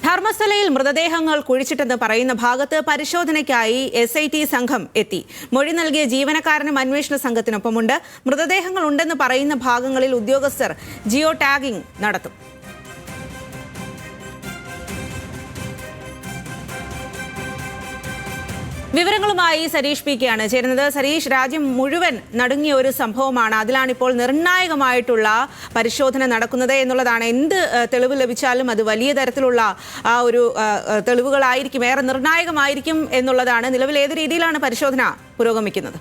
ധർമ്മസ്ഥലയിൽ മൃതദേഹങ്ങൾ കുഴിച്ചിട്ടെന്ന് പറയുന്ന ഭാഗത്ത് പരിശോധനയ്ക്കായി SIT സംഘം എത്തി. മൊഴി നൽകിയ ജീവനക്കാരനും അന്വേഷണ സംഘത്തിനൊപ്പമുണ്ട്. മൃതദേഹങ്ങൾ ഉണ്ടെന്ന് പറയുന്ന ഭാഗങ്ങളിൽ ഉദ്യോഗസ്ഥർ ജിയോ ടാഗിംഗ് നടത്തും. വിവരങ്ങളുമായി സരീഷ് പി കെ ആണ് ചേരുന്നത്. സരീഷ്, രാജ്യം മുഴുവൻ നടുങ്ങിയ ഒരു സംഭവമാണ്. അതിലാണിപ്പോൾ നിർണായകമായിട്ടുള്ള പരിശോധന നടക്കുന്നത് എന്നുള്ളതാണ്. എന്ത് തെളിവ് ലഭിച്ചാലും അത് വലിയ തരത്തിലുള്ള ഒരു തെളിവുകളായിരിക്കും, ഏറെ നിർണായകമായിരിക്കും എന്നുള്ളതാണ്. നിലവിൽ ഏത് രീതിയിലാണ് പരിശോധന പുരോഗമിക്കുന്നത്?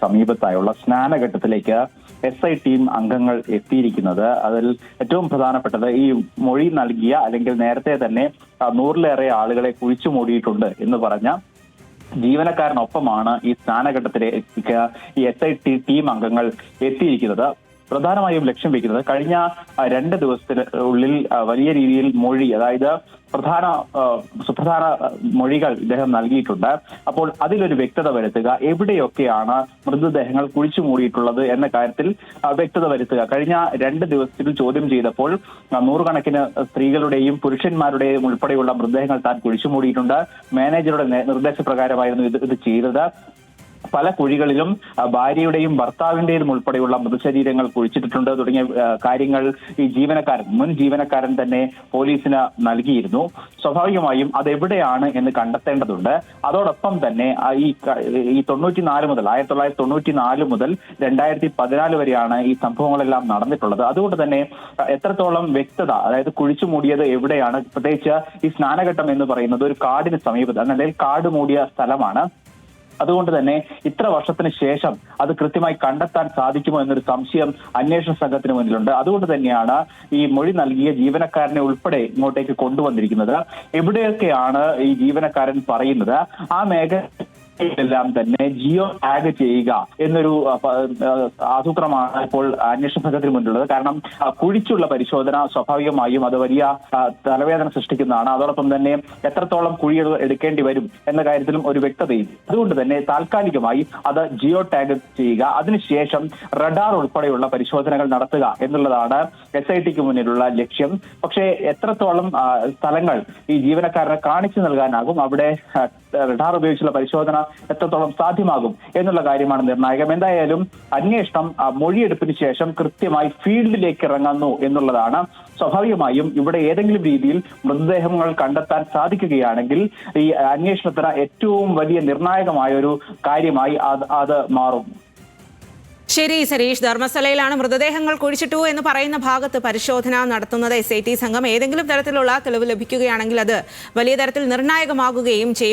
സമീപത്തായുള്ള സ്നാനഘട്ടത്തിലേക്ക് SIT അംഗങ്ങൾ എത്തിയിരിക്കുന്നത്. അതിൽ ഏറ്റവും പ്രധാനപ്പെട്ടത് ഈ മൊഴി നൽകിയ അല്ലെങ്കിൽ നേരത്തെ തന്നെ 100-ലേറെ ആളുകളെ കുഴിച്ചു മൂടിയിട്ടുണ്ട് എന്ന് പറഞ്ഞ ജീവനക്കാരനൊപ്പമാണ് ഈ സ്നാനഘട്ടത്തിലേക്ക് ഈ SIT അംഗങ്ങൾ എത്തിയിരിക്കുന്നത്. പ്രധാനമായും ലക്ഷ്യം വെക്കുന്നത് കഴിഞ്ഞ 2 ദിവസത്തിനുള്ളിൽ വലിയ രീതിയിൽ മൊഴി, അതായത് സുപ്രധാന മൊഴികൾ ഇദ്ദേഹം നൽകിയിട്ടുണ്ട്. അപ്പോൾ അതിലൊരു വ്യക്തത വരുത്തുക, എവിടെയൊക്കെയാണ് മൃതദേഹങ്ങൾ കുഴിച്ചു മൂടിയിട്ടുള്ളത് എന്ന കാര്യത്തിൽ വ്യക്തത വരുത്തുക. കഴിഞ്ഞ 2 ദിവസത്തിൽ ചോദ്യം ചെയ്തപ്പോൾ 100 കണക്കിന് സ്ത്രീകളുടെയും പുരുഷന്മാരുടെയും ഉൾപ്പെടെയുള്ള മൃതദേഹങ്ങൾ താൻ കുഴിച്ചു മൂടിയിട്ടുണ്ട്. മാനേജറുടെ നിർദ്ദേശപ്രകാരമായിരുന്നു ഇത് ചെയ്തത്. പല കുഴികളിലും ഭാര്യയുടെയും ഭർത്താവിന്റെയും ഉൾപ്പെടെയുള്ള മൃതശരീരങ്ങൾ കുഴിച്ചിട്ടിട്ടുണ്ട് തുടങ്ങിയ കാര്യങ്ങൾ ഈ മുൻ ജീവനക്കാരൻ തന്നെ പോലീസിന് നൽകിയിരുന്നു. സ്വാഭാവികമായും അതെവിടെയാണ് എന്ന് കണ്ടെത്തേണ്ടതുണ്ട്. അതോടൊപ്പം തന്നെ ഈ 1994 മുതൽ 2014 വരെയാണ് ഈ സംഭവങ്ങളെല്ലാം നടന്നിട്ടുള്ളത്. അതുകൊണ്ട് തന്നെ എത്രത്തോളം വ്യക്തത, അതായത് കുഴിച്ചു മൂടിയത് എവിടെയാണ്, പ്രത്യേകിച്ച് ഈ സ്നാനഘട്ടം എന്ന് പറയുന്നത് ഒരു കാടിന് സമീപത്ത്, അല്ലെങ്കിൽ കാട് മൂടിയ സ്ഥലമാണ്. അതുകൊണ്ട് തന്നെ ഇത്ര വർഷത്തിന് ശേഷം അത് കൃത്യമായി കണ്ടെത്താൻ സാധിക്കുമോ എന്നൊരു സംശയം അന്വേഷണ സംഘത്തിന് മുന്നിലുണ്ട്. അതുകൊണ്ട് തന്നെയാണ് ഈ മൊഴി നൽകിയ ജീവനക്കാരനെ ഉൾപ്പെടെ ഇങ്ങോട്ടേക്ക് കൊണ്ടുവന്നിരിക്കുന്നത്. എവിടെയൊക്കെയാണ് ഈ ജീവനക്കാരൻ പറയുന്നത് ആ എല്ലാം തന്നെ ജിയോ ടാഗ് ചെയ്യുക എന്നൊരു ആസൂത്രമാണ് ഇപ്പോൾ അന്വേഷണ സംഘത്തിന് മുന്നിലുള്ളത്. കാരണം കുഴിച്ചുള്ള പരിശോധന സ്വാഭാവികമായും അത് വലിയ തലവേദന സൃഷ്ടിക്കുന്നതാണ്. അതോടൊപ്പം തന്നെ എത്രത്തോളം കുഴികൾ എടുക്കേണ്ടി വരും എന്ന കാര്യത്തിലും ഒരു വ്യക്തതയും. അതുകൊണ്ട് തന്നെ താൽക്കാലികമായി അത് ജിയോ ടാഗ് ചെയ്യുക, അതിനുശേഷം റഡാർ ഉൾപ്പെടെയുള്ള പരിശോധനകൾ നടത്തുക എന്നുള്ളതാണ് SIT മുന്നിലുള്ള ലക്ഷ്യം. പക്ഷേ എത്രത്തോളം സ്ഥലങ്ങൾ ഈ ജീവനക്കാരനെ കാണിച്ചു നൽകാനാകും, അവിടെ റഡാർ ഉപയോഗിച്ചുള്ള പരിശോധന എത്രത്തോളം സാധ്യമാകും എന്നുള്ള കാര്യമാണ് നിർണായകം. എന്തായാലും അന്വേഷണം മൊഴിയെടുപ്പിന് ശേഷം കൃത്യമായി ഫീൽഡിലേക്ക് ഇറങ്ങുന്നു എന്നുള്ളതാണ്. സ്വാഭാവികമായും ഇവിടെ ഏതെങ്കിലും രീതിയിൽ മൃതദേഹങ്ങൾ കണ്ടെത്താൻ സാധിക്കുകയാണെങ്കിൽ ഈ അന്വേഷണത്തിന് ഏറ്റവും വലിയ നിർണായകമായ ഒരു കാര്യമായി അത് മാറും. ശരി സരീഷ്, ധർമ്മസ്ഥലയിലാണ് മൃതദേഹങ്ങൾ കുഴിച്ചിട്ടു എന്ന് പറയുന്ന ഭാഗത്ത് പരിശോധന നടത്തുന്നത് SIT സംഘം. ഏതെങ്കിലും തരത്തിലുള്ള തെളിവ് ലഭിക്കുകയാണെങ്കിൽ അത് വലിയ തരത്തിൽ നിർണായകമാകുകയും ചെയ്യും.